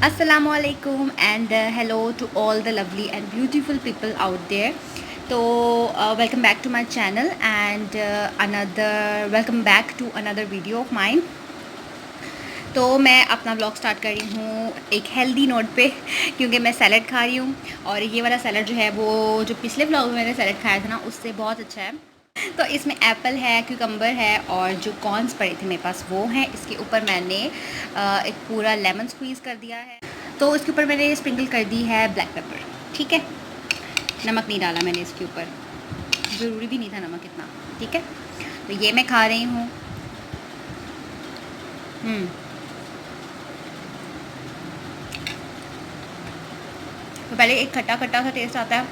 Assalamualaikum and hello to all the lovely and beautiful people out there. So welcome back to my channel and another welcome back to another video of mine. तो मैं अपना blog start कर रही हूँ एक healthy note पे क्योंकि मैं सैलड खा रही हूँ और ये वाला सैलड जो है वो जो पिछले ब्लॉग में मैंने सैलड खाया था ना उससे बहुत अच्छा है। तो इसमें एप्पल है, क्यूकम्बर है और जो कॉर्न्स पड़े थे मेरे पास वो हैं। इसके ऊपर मैंने एक पूरा लेमन स्क्वीज़ कर दिया है। तो इसके ऊपर मैंने स्प्रिंकल कर दी है ब्लैक पेपर, ठीक है। नमक नहीं डाला मैंने इसके ऊपर, ज़रूरी भी नहीं था नमक इतना, ठीक है। तो ये मैं खा रही हूँ। तो पहले एक खट्टा खट्टा सा टेस्ट आता है,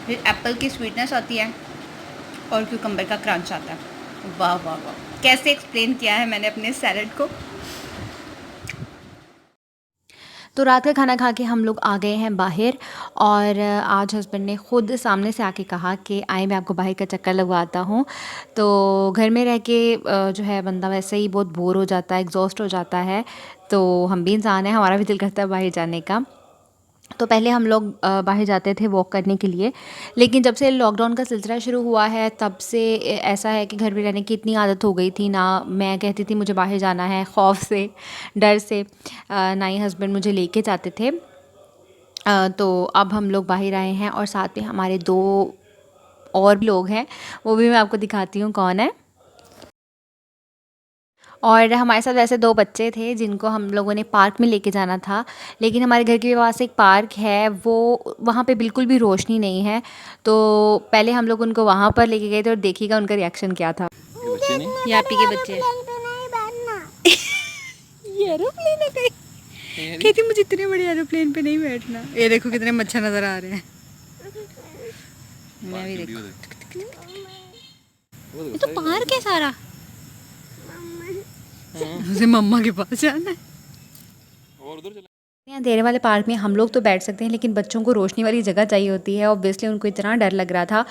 फिर एप्पल की स्वीटनेस आती है और क्यूकम्बर का क्रंच आता है। वाह वाह वाह, कैसे एक्सप्लेन किया है मैंने अपने सैलड को। तो रात का खाना खा के हम लोग आ गए हैं बाहर और आज हस्बैंड ने ख़ुद सामने से आके कहा कि आए मैं आपको बाहर का चक्कर लगवाता हूँ। तो घर में रह के जो है बंदा वैसे ही बहुत बोर हो जाता है, एग्जॉस्ट हो जाता है। तो हम भी इंसान हैं, हमारा भी दिल करता है बाहर जाने का। तो पहले हम लोग बाहर जाते थे वॉक करने के लिए, लेकिन जब से लॉकडाउन का सिलसिला शुरू हुआ है तब से ऐसा है कि घर में रहने की इतनी आदत हो गई थी ना। मैं कहती थी मुझे बाहर जाना है, खौफ से, डर से ना ही हस्बैंड मुझे लेके जाते थे। तो अब हम लोग बाहर आए हैं और साथ में हमारे दो और भी लोग हैं, वो भी मैं आपको दिखाती हूँ कौन है। और हमारे साथ वैसे 2 बच्चे थे जिनको हम लोगों ने पार्क में लेके जाना था, लेकिन हमारे घर के पास एक पार्क है, वो वहाँ पे बिल्कुल भी रोशनी नहीं है। तो पहले हम लोग उनको वहाँ पर लेके गए थे और देखिएगा उनका रिएक्शन क्या था। ये आपी के बच्चे ये एरोप्लेन है कहीं, कहती मुझे इतने बड़े एरोप्लेन पे नहीं बैठना। ये देखो कितने मच्छर नज़र आ रहे हैं। मैं भी देखो, ये तो पार्क है सारा। मुझे मम्मा के पास जाना है। और उधर चला यहाँ अंधेरे वाले पार्क में हम लोग तो बैठ सकते हैं, लेकिन बच्चों को रोशनी वाली जगह चाहिए होती है। ऑब्वियसली उनको इतना डर लग रहा था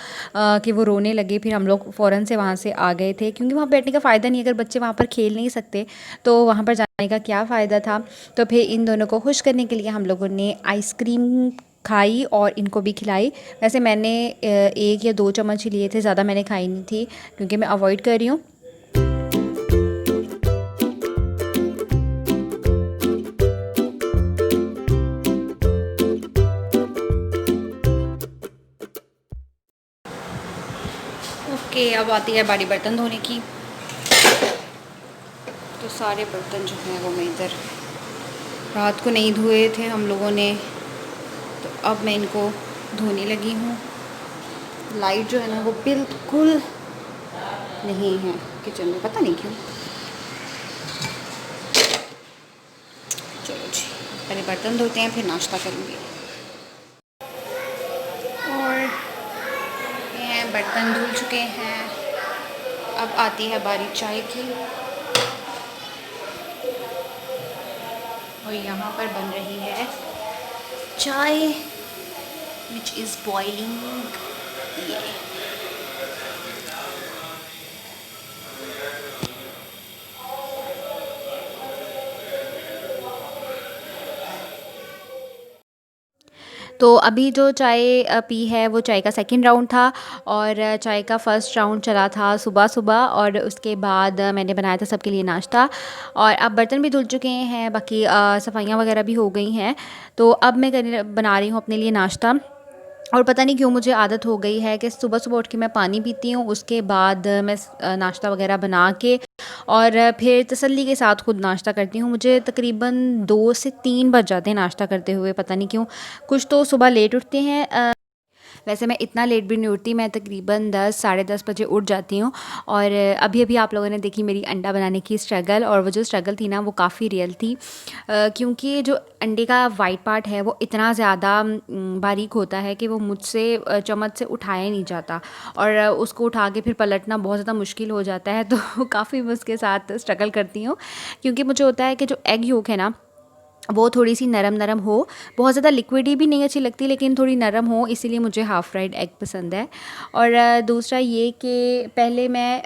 कि वो रोने लगे। फिर हम लोग फ़ौरन से वहाँ से आ गए थे, क्योंकि वहाँ बैठने का फ़ायदा नहीं, अगर बच्चे वहाँ पर खेल नहीं सकते तो वहाँ पर जाने का क्या फ़ायदा था। तो फिर इन दोनों को खुश करने के लिए हम लोगों ने आइसक्रीम खाई और इनको भी खिलाई। वैसे मैंने 1 या 2 चम्मच ही लिए थे, ज़्यादा मैंने खाई नहीं थी क्योंकि मैं अवॉइड कर रही हूँ। ओके, अब आती है बारी बर्तन धोने की। तो सारे बर्तन जो हैं वो मैं इधर रात को नहीं धोए थे हम लोगों ने, तो अब मैं इनको धोने लगी हूँ। लाइट जो है ना वो बिल्कुल नहीं है किचन में, पता नहीं क्यों। चलो जी, पहले बर्तन धोते हैं फिर नाश्ता करेंगे। और ये बर्तन धुल चुके हैं, अब आती है बारी चाय की। और यहाँ पर बन रही है चाय विच इज़ बॉइलिंग। ये तो अभी जो चाय पी है वो चाय का सेकंड राउंड था और चाय का फ़र्स्ट राउंड चला था सुबह-सुबह, और उसके बाद मैंने बनाया था सबके लिए नाश्ता। और अब बर्तन भी धुल चुके हैं, बाकी सफाइयाँ वगैरह भी हो गई हैं। तो अब मैं बना रही हूँ अपने लिए नाश्ता। और पता नहीं क्यों मुझे आदत हो गई है कि सुबह-सुबह उठ के मैं पानी पीती हूँ, उसके बाद मैं नाश्ता वगैरह बना के और फिर तसल्ली के साथ खुद नाश्ता करती हूँ। मुझे तकरीबन 2 से 3 बज जाते हैं नाश्ता करते हुए, पता नहीं क्यों। कुछ तो सुबह लेट उठते हैं, वैसे मैं इतना लेट भी नहीं उठती, मैं तकरीबन 10 साढ़े 10 बजे उठ जाती हूँ। और अभी-अभी आप लोगों ने देखी मेरी अंडा बनाने की स्ट्रगल, और वो जो स्ट्रगल थी ना वो काफ़ी रियल थी, क्योंकि जो अंडे का वाइट पार्ट है वो इतना ज़्यादा बारीक होता है कि वो मुझसे चम्मच से उठाया नहीं जाता, और उसको उठा के फिर पलटना बहुत ज़्यादा मुश्किल हो जाता है। तो काफ़ी मैं उसके साथ स्ट्रगल करती हूँ, क्योंकि मुझे होता है कि जो एग योक है ना वो थोड़ी सी नरम नरम हो, बहुत ज़्यादा लिक्विडी भी नहीं अच्छी लगती, लेकिन थोड़ी नरम हो, इसीलिए मुझे हाफ़ फ्राइड एग पसंद है। और दूसरा ये कि पहले मैं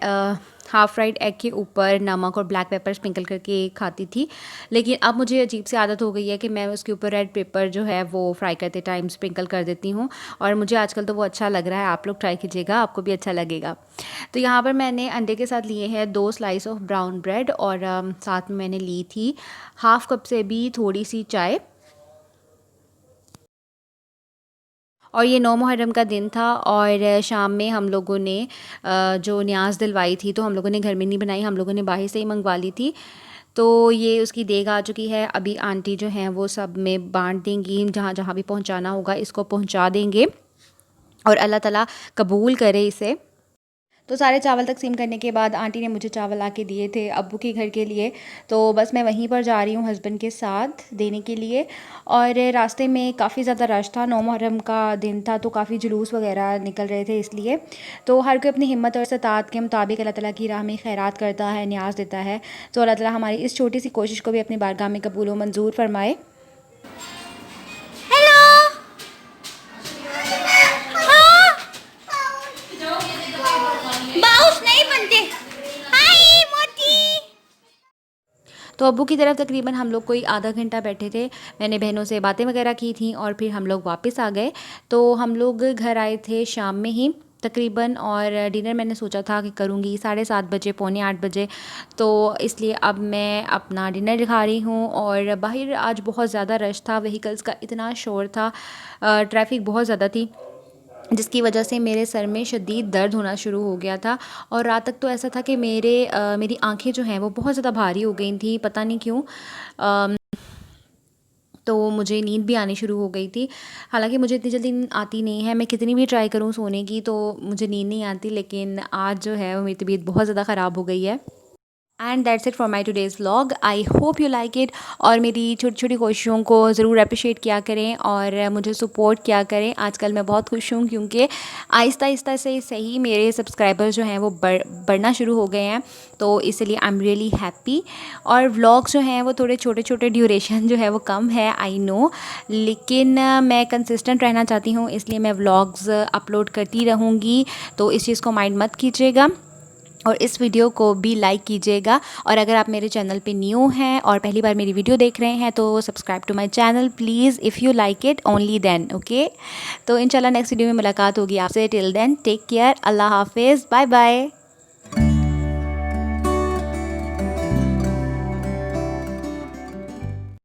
हाफ़ फ्राइड एग के ऊपर नमक और ब्लैक पेपर स्प्रिंकल करके खाती थी। लेकिन अब मुझे अजीब सी आदत हो गई है कि मैं उसके ऊपर रेड पेपर जो है वो फ्राई करते टाइम स्प्रिंकल कर देती हूँ, और मुझे आजकल तो वो अच्छा लग रहा है। आप लोग ट्राई कीजिएगा, आपको भी अच्छा लगेगा। तो यहाँ पर मैंने अंडे के साथ लिए हैं 2 स्लाइस ऑफ ब्राउन ब्रेड, और साथ में मैंने ली थी हाफ़ कप से भी थोड़ी सी चाय। और ये 9 मुहर्रम का दिन था, और शाम में हम लोगों ने जो न्याज़ दिलवाई थी, तो हम लोगों ने घर में नहीं बनाई, हम लोगों ने बाहर से ही मंगवा ली थी। तो ये उसकी देग आ चुकी है। अभी आंटी जो हैं वो सब में बाँट देंगी, जहाँ जहाँ भी पहुँचाना होगा इसको पहुँचा देंगे, और अल्लाह ताला कबूल करे इसे। तो सारे चावल तक़सीम करने के बाद आंटी ने मुझे चावल ला के दिए थे अब्बू के घर के लिए, तो बस मैं वहीं पर जा रही हूँ हस्बैंड के साथ देने के लिए। और रास्ते में काफ़ी ज़्यादा रश था, 9 मुहर्रम का दिन था, तो काफ़ी जुलूस वगैरह निकल रहे थे, इसलिए तो हर कोई अपनी हिम्मत और इस्तात के मुताबिक अल्लाह ताला की राह में खैरात करता है, न्याज़ देता है। तो अल्लाह ताला हमारी इस छोटी सी कोशिश को भी अपनी बारगाह में कबूल व मंजूर फरमाए। तो अब्बू की तरफ तकरीबन हम लोग कोई आधा घंटा बैठे थे। मैंने बहनों से बातें वगैरह की थी, और फिर हम लोग वापस आ गए। तो हम लोग घर आए थे शाम में ही तकरीबन, और डिनर मैंने सोचा था कि करूँगी 7:30 बजे, पौने 8 बजे। तो इसलिए अब मैं अपना डिनर खा रही हूँ। और बाहर आज बहुत ज़्यादा रश था, व्हीकल्स का इतना शोर था, ट्रैफिक बहुत ज़्यादा थी, जिसकी वजह से मेरे सर में शदीद दर्द होना शुरू हो गया था। और रात तक तो ऐसा था कि मेरी आँखें जो हैं वो बहुत ज़्यादा भारी हो गई थी, पता नहीं क्यों। अम, तो मुझे नींद भी आनी शुरू हो गई थी। हालाँकि मुझे इतनी जल्दी नींद आती नहीं है, मैं कितनी भी ट्राई करूँ सोने की तो मुझे नींद नहीं आती, लेकिन आज जो है वो मेरी तबीयत बहुत ज़्यादा ख़राब हो गई है। And that's it for my today's vlog. I hope you like it, और मेरी छोटी छोटी कोशिशों को ज़रूर अप्रिशिएट किया करें और मुझे सपोर्ट किया करें। आजकल मैं बहुत खुश हूँ, क्योंकि आहिस्ता आहिस्ता से सही मेरे सब्सक्राइबर्स जो हैं वो बढ़ना शुरू हो गए हैं, तो इसलिए आई एम रियली हैप्पी। और व्लॉग्स जो हैं वो थोड़े छोटे छोटे, ड्यूरेशन जो है वो कम है, आई नो, लेकिन मैं कंसिस्टेंट रहना चाहती हूँ, इसलिए मैं व्लॉग्स अपलोड करती रहूँगी। तो इस चीज़ को माइंड मत कीजिएगा, और इस वीडियो को भी लाइक कीजिएगा। और अगर आप मेरे चैनल पे न्यू हैं और पहली बार मेरी वीडियो देख रहे हैं, तो subscribe to my channel please, if you like it only then, okay. तो इंशाल्लाह नेक्स्ट वीडियो में मुलाकात होगी आपसे। टिल देन टेक केयर, अल्लाह हाफिज़, बाय बाय।